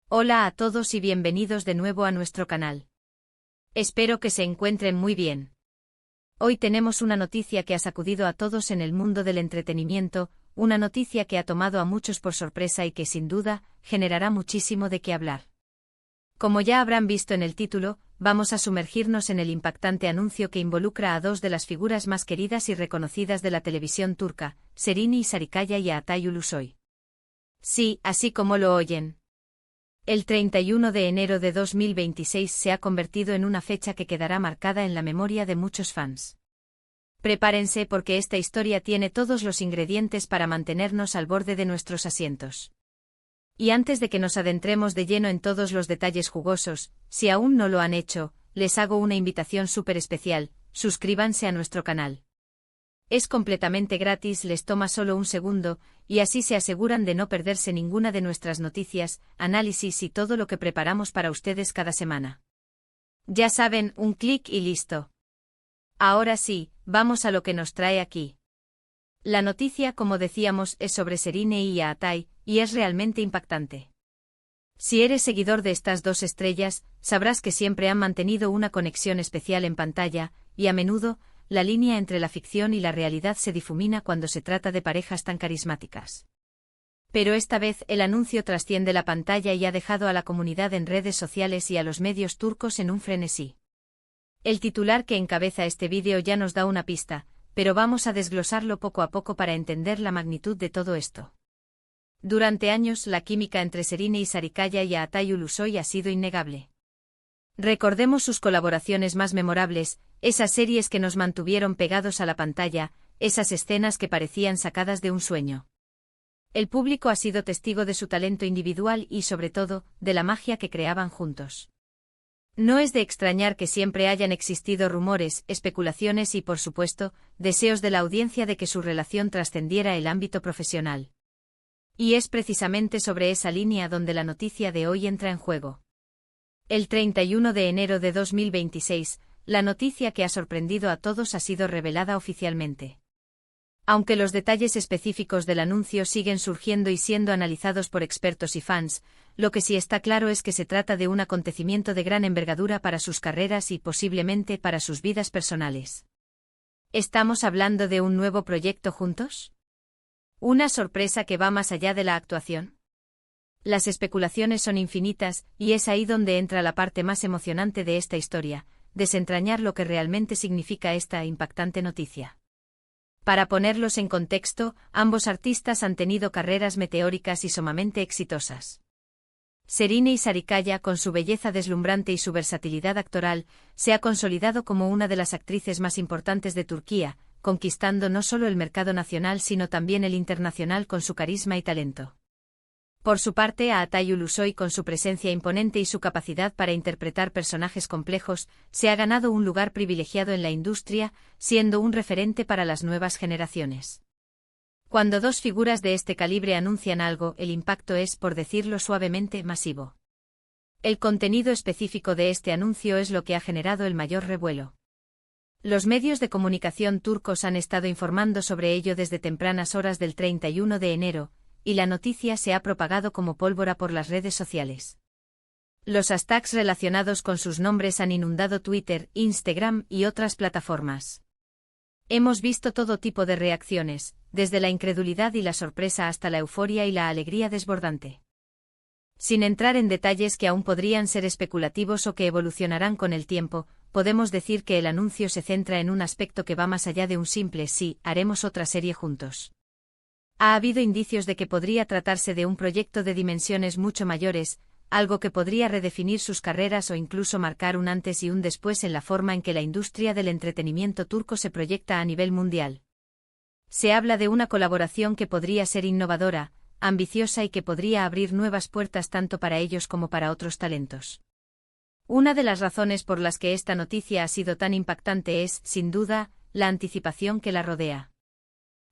Hola a todos y bienvenidos de nuevo a nuestro canal. Espero que se encuentren muy bien. Hoy tenemos una noticia que ha sacudido a todos en el mundo del entretenimiento, una noticia que ha tomado a muchos por sorpresa y que sin duda generará muchísimo de qué hablar. Como ya habrán visto en el título, vamos a sumergirnos en el impactante anuncio que involucra a dos de las figuras más queridas y reconocidas de la televisión turca, Serine Sarıkaya y Altay Ulusoy. Sí, así como lo oyen. El 31 de enero de 2026 se ha convertido en una fecha que quedará marcada en la memoria de muchos fans. Prepárense porque esta historia tiene todos los ingredientes para mantenernos al borde de nuestros asientos. Y antes de que nos adentremos de lleno en todos los detalles jugosos, si aún no lo han hecho, les hago una invitación súper especial: suscríbanse a nuestro canal. Es completamente gratis, les toma solo un segundo, y así se aseguran de no perderse ninguna de nuestras noticias, análisis y todo lo que preparamos para ustedes cada semana. Ya saben, un clic y listo. Ahora sí, vamos a lo que nos trae aquí. La noticia, como decíamos, es sobre Serine y Altay, y es realmente impactante. Si eres seguidor de estas dos estrellas, sabrás que siempre han mantenido una conexión especial en pantalla, y a menudo, la línea entre la ficción y la realidad se difumina cuando se trata de parejas tan carismáticas. Pero esta vez el anuncio trasciende la pantalla y ha dejado a la comunidad en redes sociales y a los medios turcos en un frenesí. El titular que encabeza este vídeo ya nos da una pista, pero vamos a desglosarlo poco a poco para entender la magnitud de todo esto. Durante años la química entre Serine Sarıkaya y Altay Ulusoy ha sido innegable. Recordemos sus colaboraciones más memorables, esas series que nos mantuvieron pegados a la pantalla, esas escenas que parecían sacadas de un sueño. El público ha sido testigo de su talento individual y, sobre todo, de la magia que creaban juntos. No es de extrañar que siempre hayan existido rumores, especulaciones y, por supuesto, deseos de la audiencia de que su relación trascendiera el ámbito profesional. Y es precisamente sobre esa línea donde la noticia de hoy entra en juego. El 31 de enero de 2026, la noticia que ha sorprendido a todos ha sido revelada oficialmente. Aunque los detalles específicos del anuncio siguen surgiendo y siendo analizados por expertos y fans, lo que sí está claro es que se trata de un acontecimiento de gran envergadura para sus carreras y posiblemente para sus vidas personales. ¿Estamos hablando de un nuevo proyecto juntos? ¿Una sorpresa que va más allá de la actuación? Las especulaciones son infinitas, y es ahí donde entra la parte más emocionante de esta historia: desentrañar lo que realmente significa esta impactante noticia. Para ponerlos en contexto, ambos artistas han tenido carreras meteóricas y sumamente exitosas. Serine Sarıkaya, con su belleza deslumbrante y su versatilidad actoral, se ha consolidado como una de las actrices más importantes de Turquía, conquistando no solo el mercado nacional sino también el internacional con su carisma y talento. Por su parte, Altay Ulusoy, con su presencia imponente y su capacidad para interpretar personajes complejos, se ha ganado un lugar privilegiado en la industria, siendo un referente para las nuevas generaciones. Cuando dos figuras de este calibre anuncian algo, el impacto es, por decirlo suavemente, masivo. El contenido específico de este anuncio es lo que ha generado el mayor revuelo. Los medios de comunicación turcos han estado informando sobre ello desde tempranas horas del 31 de enero, y la noticia se ha propagado como pólvora por las redes sociales. Los hashtags relacionados con sus nombres han inundado Twitter, Instagram y otras plataformas. Hemos visto todo tipo de reacciones, desde la incredulidad y la sorpresa hasta la euforia y la alegría desbordante. Sin entrar en detalles que aún podrían ser especulativos o que evolucionarán con el tiempo, podemos decir que el anuncio se centra en un aspecto que va más allá de un simple "sí, haremos otra serie juntos". Ha habido indicios de que podría tratarse de un proyecto de dimensiones mucho mayores, algo que podría redefinir sus carreras o incluso marcar un antes y un después en la forma en que la industria del entretenimiento turco se proyecta a nivel mundial. Se habla de una colaboración que podría ser innovadora, ambiciosa y que podría abrir nuevas puertas tanto para ellos como para otros talentos. Una de las razones por las que esta noticia ha sido tan impactante es, sin duda, la anticipación que la rodea.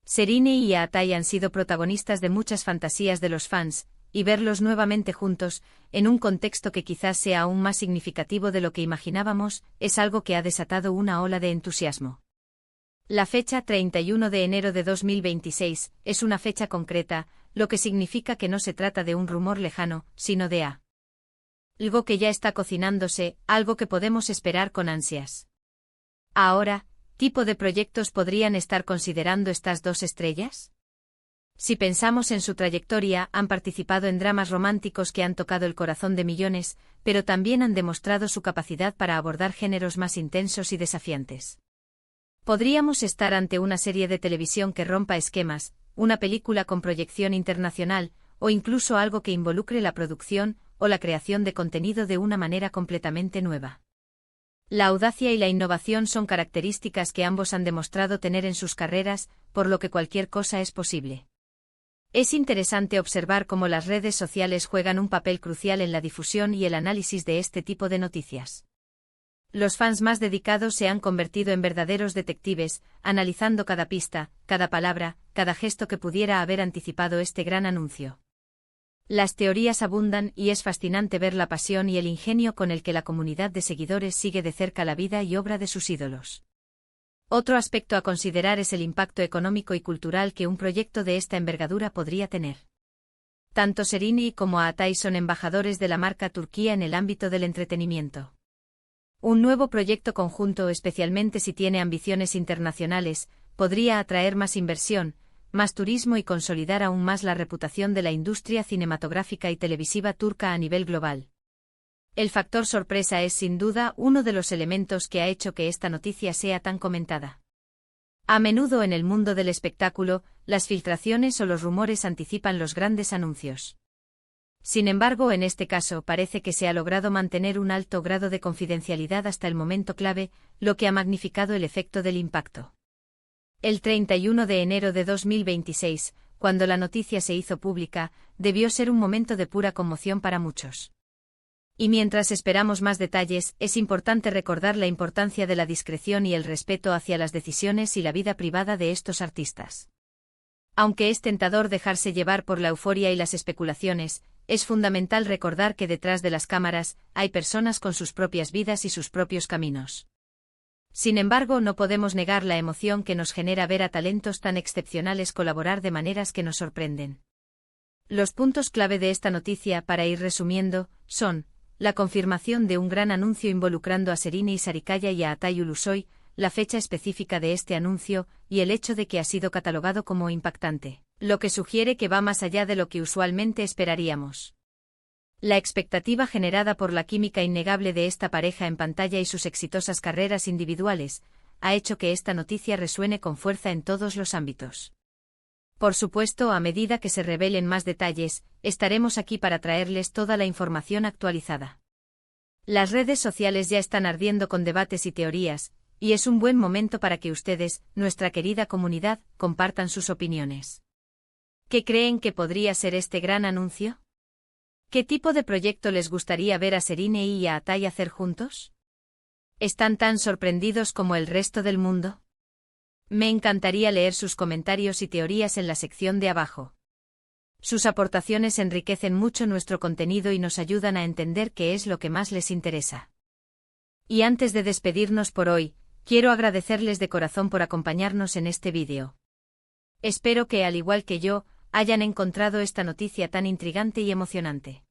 Serine y Altay han sido protagonistas de muchas fantasías de los fans, y verlos nuevamente juntos, en un contexto que quizás sea aún más significativo de lo que imaginábamos, es algo que ha desatado una ola de entusiasmo. La fecha 31 de enero de 2026 es una fecha concreta, lo que significa que no se trata de un rumor lejano, sino de Algo que ya está cocinándose, algo que podemos esperar con ansias. Ahora, ¿tipo de proyectos podrían estar considerando estas dos estrellas? Si pensamos en su trayectoria, han participado en dramas románticos que han tocado el corazón de millones, pero también han demostrado su capacidad para abordar géneros más intensos y desafiantes. Podríamos estar ante una serie de televisión que rompa esquemas, una película con proyección internacional, o incluso algo que involucre la producción o la creación de contenido de una manera completamente nueva. La audacia y la innovación son características que ambos han demostrado tener en sus carreras, por lo que cualquier cosa es posible. Es interesante observar cómo las redes sociales juegan un papel crucial en la difusión y el análisis de este tipo de noticias. Los fans más dedicados se han convertido en verdaderos detectives, analizando cada pista, cada palabra, cada gesto que pudiera haber anticipado este gran anuncio. Las teorías abundan y es fascinante ver la pasión y el ingenio con el que la comunidad de seguidores sigue de cerca la vida y obra de sus ídolos. Otro aspecto a considerar es el impacto económico y cultural que un proyecto de esta envergadura podría tener. Tanto Sereni como Atay son embajadores de la marca Turquía en el ámbito del entretenimiento. Un nuevo proyecto conjunto, especialmente si tiene ambiciones internacionales, podría atraer más inversión, más turismo y consolidar aún más la reputación de la industria cinematográfica y televisiva turca a nivel global. El factor sorpresa es sin duda uno de los elementos que ha hecho que esta noticia sea tan comentada. A menudo en el mundo del espectáculo, las filtraciones o los rumores anticipan los grandes anuncios. Sin embargo, en este caso parece que se ha logrado mantener un alto grado de confidencialidad hasta el momento clave, lo que ha magnificado el efecto del impacto. El 31 de enero de 2026, cuando la noticia se hizo pública, debió ser un momento de pura conmoción para muchos. Y mientras esperamos más detalles, es importante recordar la importancia de la discreción y el respeto hacia las decisiones y la vida privada de estos artistas. Aunque es tentador dejarse llevar por la euforia y las especulaciones, es fundamental recordar que detrás de las cámaras hay personas con sus propias vidas y sus propios caminos. Sin embargo, no podemos negar la emoción que nos genera ver a talentos tan excepcionales colaborar de maneras que nos sorprenden. Los puntos clave de esta noticia, para ir resumiendo, son: la confirmación de un gran anuncio involucrando a Sereni y Sarikaya y a Atay Ulusoy, la fecha específica de este anuncio, y el hecho de que ha sido catalogado como impactante, lo que sugiere que va más allá de lo que usualmente esperaríamos. La expectativa generada por la química innegable de esta pareja en pantalla y sus exitosas carreras individuales, ha hecho que esta noticia resuene con fuerza en todos los ámbitos. Por supuesto, a medida que se revelen más detalles, estaremos aquí para traerles toda la información actualizada. Las redes sociales ya están ardiendo con debates y teorías, y es un buen momento para que ustedes, nuestra querida comunidad, compartan sus opiniones. ¿Qué creen que podría ser este gran anuncio? ¿Qué tipo de proyecto les gustaría ver a Sereni y a Atay hacer juntos? ¿Están tan sorprendidos como el resto del mundo? Me encantaría leer sus comentarios y teorías en la sección de abajo. Sus aportaciones enriquecen mucho nuestro contenido y nos ayudan a entender qué es lo que más les interesa. Y antes de despedirnos por hoy, quiero agradecerles de corazón por acompañarnos en este vídeo. Espero que, al igual que yo, hayan encontrado esta noticia tan intrigante y emocionante.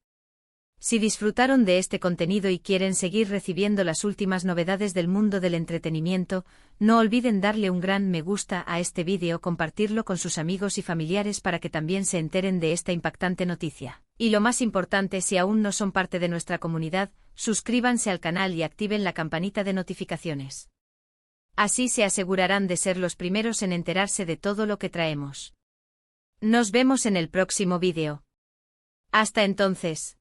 Si disfrutaron de este contenido y quieren seguir recibiendo las últimas novedades del mundo del entretenimiento, no olviden darle un gran me gusta a este vídeo, compartirlo con sus amigos y familiares para que también se enteren de esta impactante noticia. Y lo más importante, si aún no son parte de nuestra comunidad, suscríbanse al canal y activen la campanita de notificaciones. Así se asegurarán de ser los primeros en enterarse de todo lo que traemos. Nos vemos en el próximo vídeo. Hasta entonces.